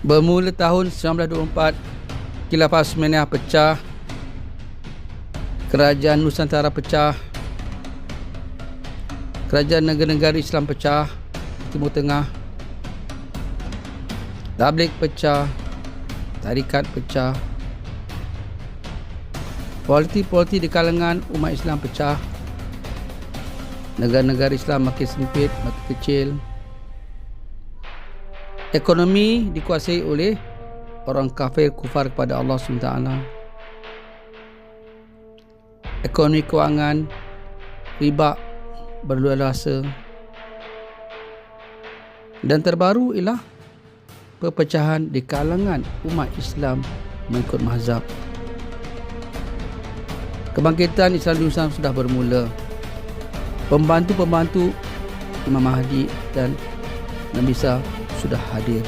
Bermula tahun 1924, Khilafah Utsmaniyah pecah, Kerajaan Nusantara pecah, Kerajaan negara-negara Islam pecah, Timur Tengah, Tabligh pecah, Tarikat pecah, politi-politi di kalangan umat Islam pecah, negara-negara Islam makin sempit, makin kecil, ekonomi dikuasai oleh orang kafir kufar kepada Allah SWT, ekonomi kewangan, riba berluasa, dan terbaru ialah perpecahan di kalangan umat Islam mengikut mazhab. Kebangkitan Islam di Nusantara sudah bermula. Pembantu-pembantu Imam Mahdi dan Nabi Isa sudah hadir.